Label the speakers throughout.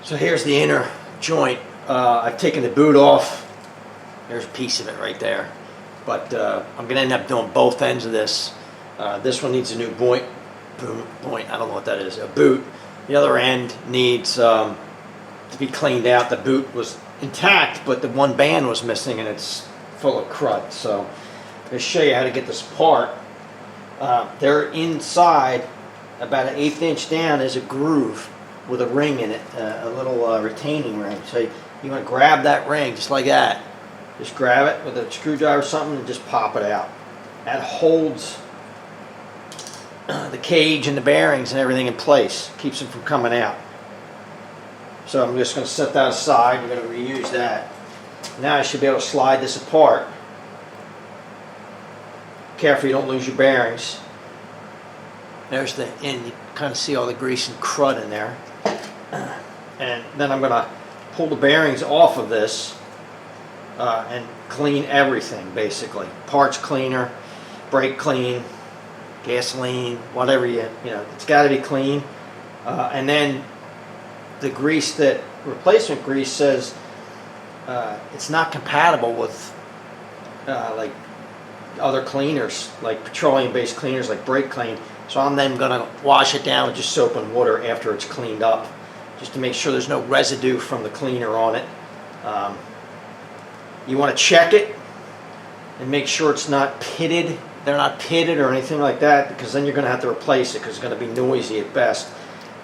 Speaker 1: So here's the inner joint. I've taken the boot off. There's a piece of it right there. But I'm going to end up doing both ends of this. This one needs a new point. I don't know what that is. A boot. The other end needs to be cleaned out. The boot was intact, but the one band was missing, and it's full of crud. So I'm going to show you how to get this apart. They're inside, about an 1/8 inch down, is a groove with a ring in it, a little retaining ring. So you want to grab that ring just like that. Just grab it with a screwdriver or something and just pop it out. That holds the cage and the bearings and everything in place. Keeps them from coming out. So I'm just going to set that aside. We're going to reuse that. Now I should be able to slide this apart. Careful you don't lose your bearings. There's the end. You kind of see all the grease and crud in there. And then I'm going to pull the bearings off of this and clean everything, basically. Parts cleaner, brake clean, gasoline, whatever you know, it's got to be clean. And then the grease, that replacement grease, says it's not compatible with like other cleaners, like petroleum-based cleaners, like brake clean. So I'm then going to wash it down with just soap and water after it's cleaned up, just to make sure there's no residue from the cleaner on it. You want to check it and make sure it's not pitted. They're not pitted or anything like that, because then you're going to have to replace it because it's going to be noisy at best.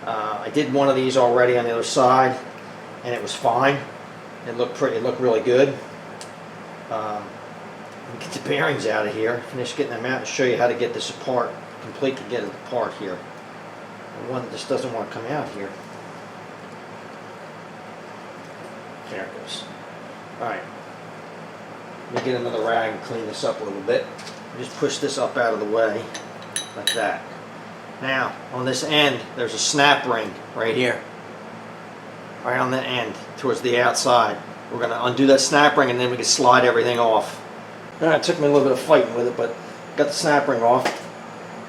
Speaker 1: I did one of these already on the other side, and it was fine. It looked pretty. It looked really good. Get the bearings out of here. Finish getting them out and show you how to get this apart. Completely get it apart here. The one that just doesn't want to come out here. There it goes. Alright. Let me get another rag and clean this up a little bit. Just push this up out of the way, like that. Now, on this end, there's a snap ring right here. Right on the end, towards the outside. We're going to undo that snap ring and then we can slide everything off. It took me a little bit of fighting with it, but got the snap ring off.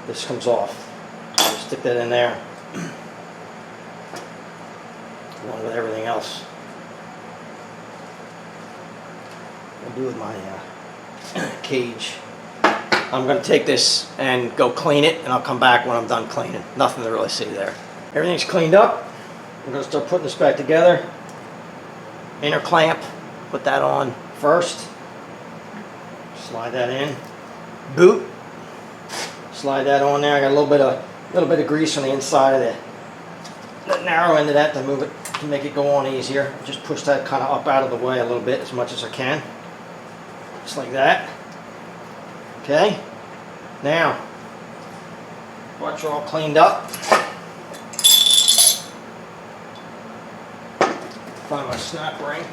Speaker 1: This comes off. Just stick that in there. Along with everything else. I'll do with my cage. I'm going to take this and go clean it, and I'll come back when I'm done cleaning. Nothing to really see there. Everything's cleaned up. I'm going to start putting this back together. Inner clamp, put that on first. Slide that in. Boot. Slide that on there. I got a little bit of grease on the inside of the narrow end of that to move it, to make it go on easier. Just push that kind of up out of the way a little bit, as much as I can. Just like that. Okay. Now, once you're all cleaned up, find my snap ring,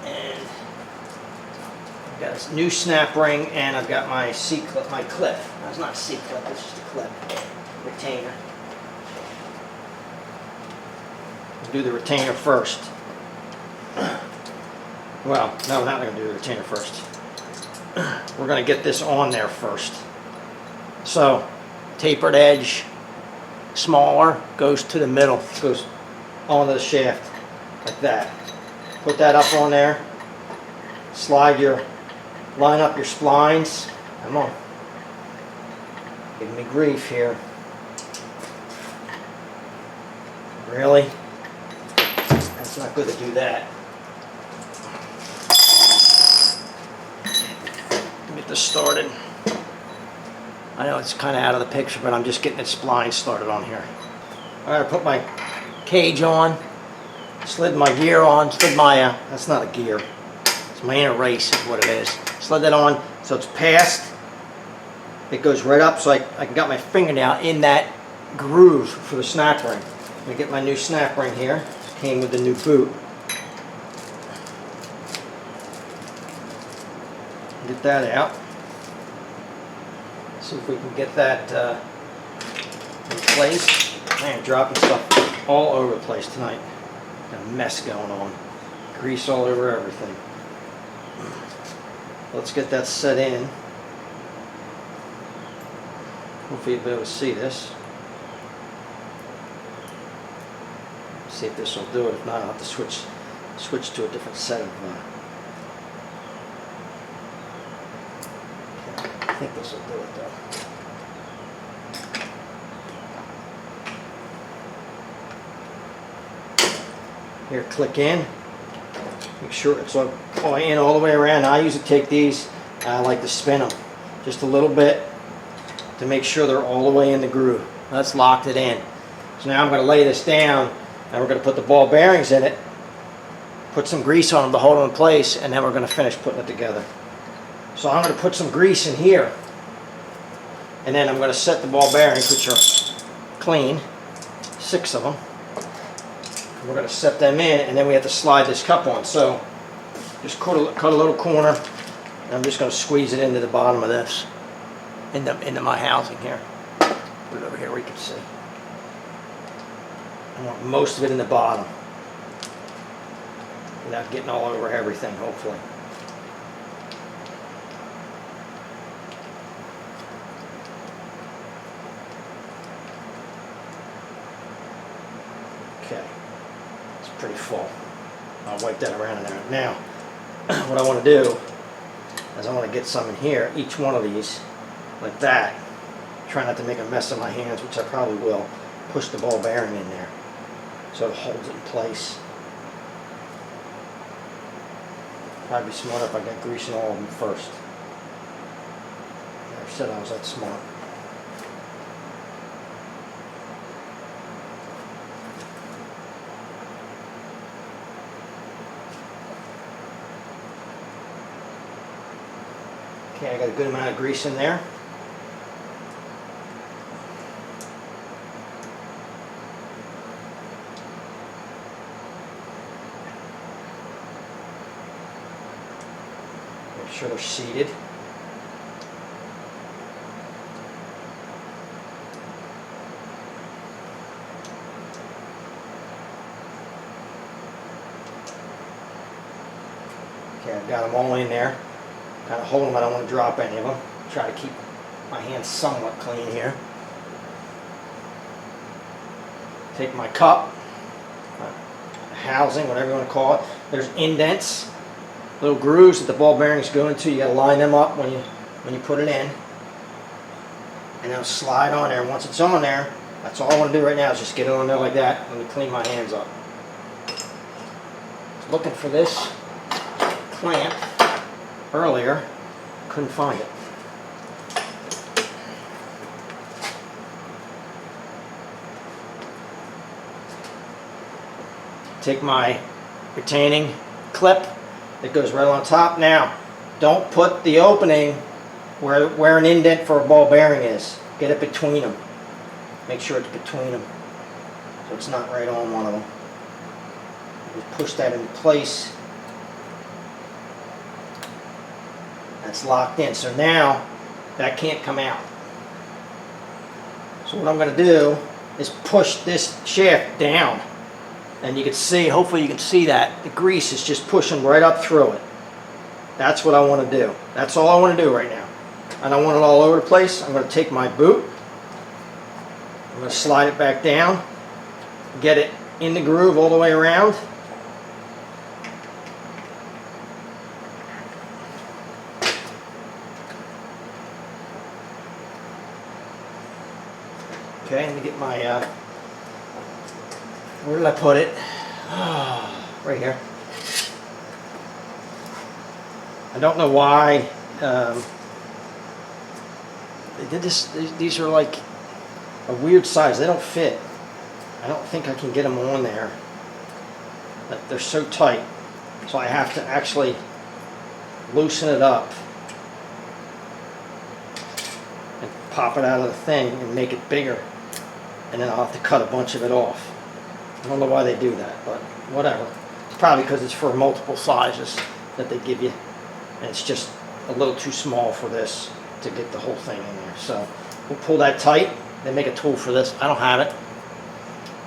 Speaker 1: and I've got a new snap ring, and I've got my C-clip, my clip. No, it's not a C-clip, it's just a clip, retainer. I'll do the retainer first. Well, no, we're not going to do the retainer first. We're going to get this on there first. So, tapered edge, smaller, goes to the middle, goes onto the shaft, like that. Put that up on there. Line up your splines. Come on. Giving me grief here. Really? That's not good to do that. Get this started. I know it's kind of out of the picture, but I'm just getting its spline started on here. Alright, I put my cage on, slid my gear on, that's not a gear, it's my inner race is what it is. Slid that on so it's past. It goes right up so I can get my fingernail in that groove for the snap ring. I'm going to get my new snap ring here. Came with the new boot. Get that out. See if we can get that in place. Man, dropping stuff all over the place tonight. Got a mess going on. Grease all over everything. Let's get that set in. Hopefully you'll be able to see this. See if this will do it. If not, I'll have to switch to a different set of. I think this will do it though. Here, click in. Make sure it's all in all the way around. I usually take these. I like to spin them just a little bit to make sure they're all the way in the groove. That's locked it in. So now I'm going to lay this down, and we're going to put the ball bearings in it, put some grease on them to hold them in place, and then we're going to finish putting it together. So I'm going to put some grease in here, and then I'm going to set the ball bearings, which are clean, 6 of them. We're going to set them in, and then we have to slide this cup on. So just cut a little corner, and I'm just going to squeeze it into the bottom of this, into my housing here. Put it over here where you can see. I want most of it in the bottom, without getting all over everything, hopefully. Okay. Pretty full. I'll wipe that around in there. Now, what I want to do is I want to get some in here, each one of these, like that. Try not to make a mess of my hands, which I probably will. Push the ball bearing in there so it holds it in place. Probably be smart if I got grease in all of them first. Never said I was that smart. Okay, I got a good amount of grease in there. Make sure they're seated. Okay, I've got them all in there. Kind of hold them, I don't want to drop any of them. Try to keep my hands somewhat clean here. Take my cup, housing, whatever you want to call it. There's indents, little grooves that the ball bearings go into. You got to line them up when you put it in, and it'll slide on there. And once it's on there, that's all I want to do right now is just get it on there like that. Let me clean my hands up. Looking for this clamp earlier, couldn't find it. Take my retaining clip that goes right on top. Now, don't put the opening where an indent for a ball bearing is. Get it between them. Make sure it's between them so it's not right on one of them. Just push that into place. That's locked in. So now that can't come out. So what I'm going to do is push this shaft down. And you can see, hopefully you can see that the grease is just pushing right up through it. That's what I want to do. That's all I want to do right now. I don't want it all over the place. I'm going to take my boot. I'm going to slide it back down. Get it in the groove all the way around. Okay, let me get my, where did I put it? Right here. I don't know why they did this. These are like a weird size. They don't fit. I don't think I can get them on there. But they're so tight. So I have to actually loosen it up and pop it out of the thing and make it bigger. And then I'll have to cut a bunch of it off. I don't know why they do that, but whatever. It's probably because it's for multiple sizes that they give you. And it's just a little too small for this to get the whole thing in there. So we'll pull that tight. They make a tool for this. I don't have it.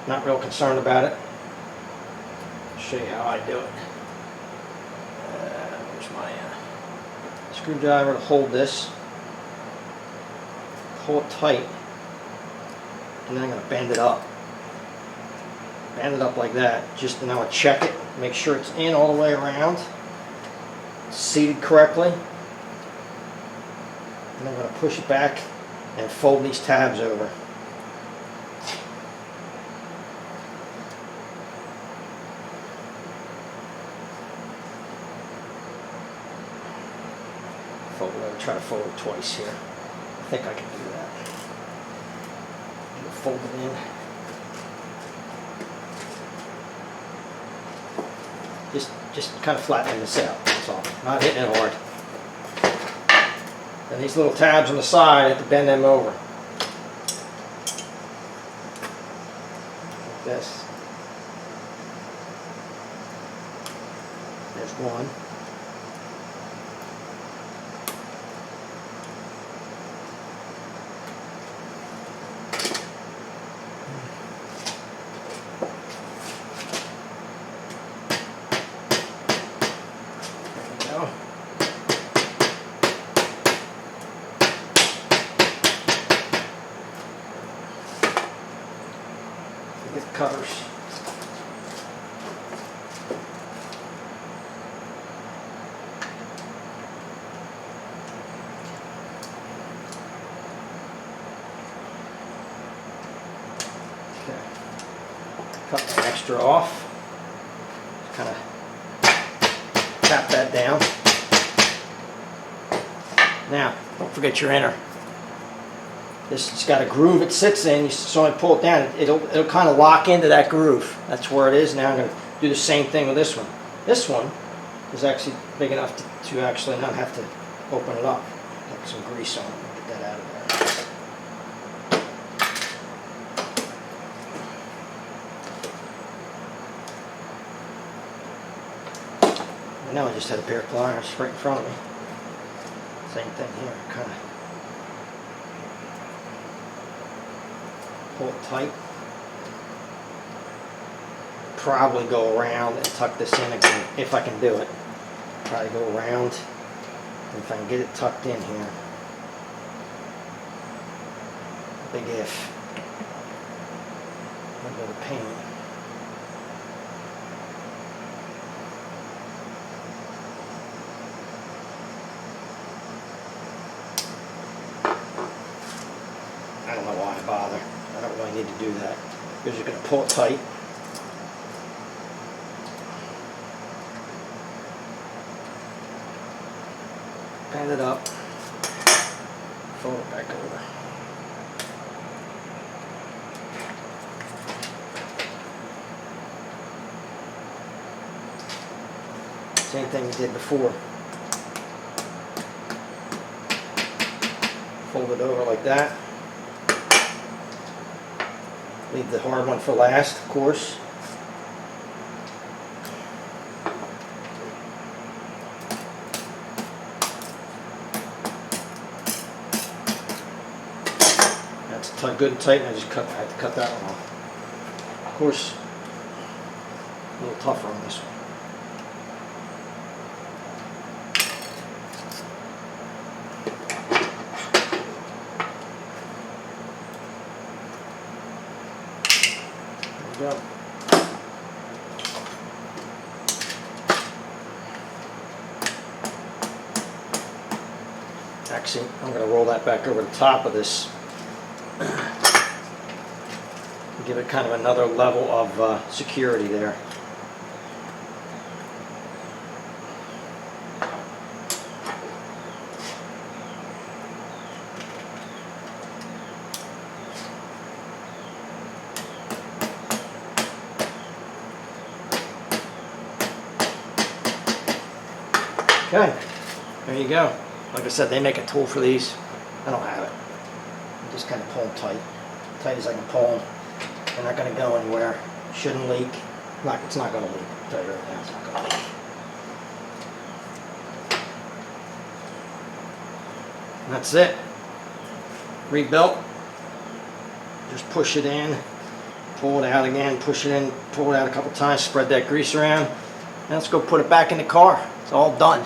Speaker 1: Not real concerned about it. I'll show you how I do it. Where's my screwdriver to hold this. Pull it tight. And then I'm going to bend it up. bend it up like that. Just now I check it, make sure it's in all the way around, seated correctly. And I'm going to push it back and fold these tabs over. Fold it over, try to fold it twice here. I think I can do that. Fold it in. Just kind of flattening this out, that's all. Not hitting it hard. And these little tabs on the side, I have to bend them over. Like this. There's one. Get covers. Okay. Cut that extra off. Kind of tap that down. Now, don't forget your inner. It's got a groove it sits in, so when I pull it down, it'll kind of lock into that groove. That's where it is. Now I'm going to do the same thing with this one. This one is actually big enough to actually not have to open it up. Got some grease on it. Get that out of there. And now I just had a pair of pliers right in front of me. Same thing here, kind of. Pull it tight. Probably go around and tuck this in again if I can do it. Try to go around, and if I can get it tucked in here. Big if. A little bit of pain. I don't know why I bother. I don't really need to do that. You're just going to pull it tight. Bend it up. Fold it back over. Same thing we did before. Fold it over like that. Leave the hard one for last, of course. That's good and tight, and I have to cut that one off. Of course, a little tougher on this one. Go. Actually, I'm going to roll that back over the top of this. Give it kind of another level of security there. Okay, there you go. Like I said, they make a tool for these. I don't have it. I just kind of pull them tight. Tight as I can pull them. They're not going to go anywhere. Shouldn't leak. It's not going to leak. I'll tell you right now, it's not going to leak. And that's it. Rebuilt. Just push it in. Pull it out again. Push it in. Pull it out a couple times. Spread that grease around. Now let's go put it back in the car. It's all done.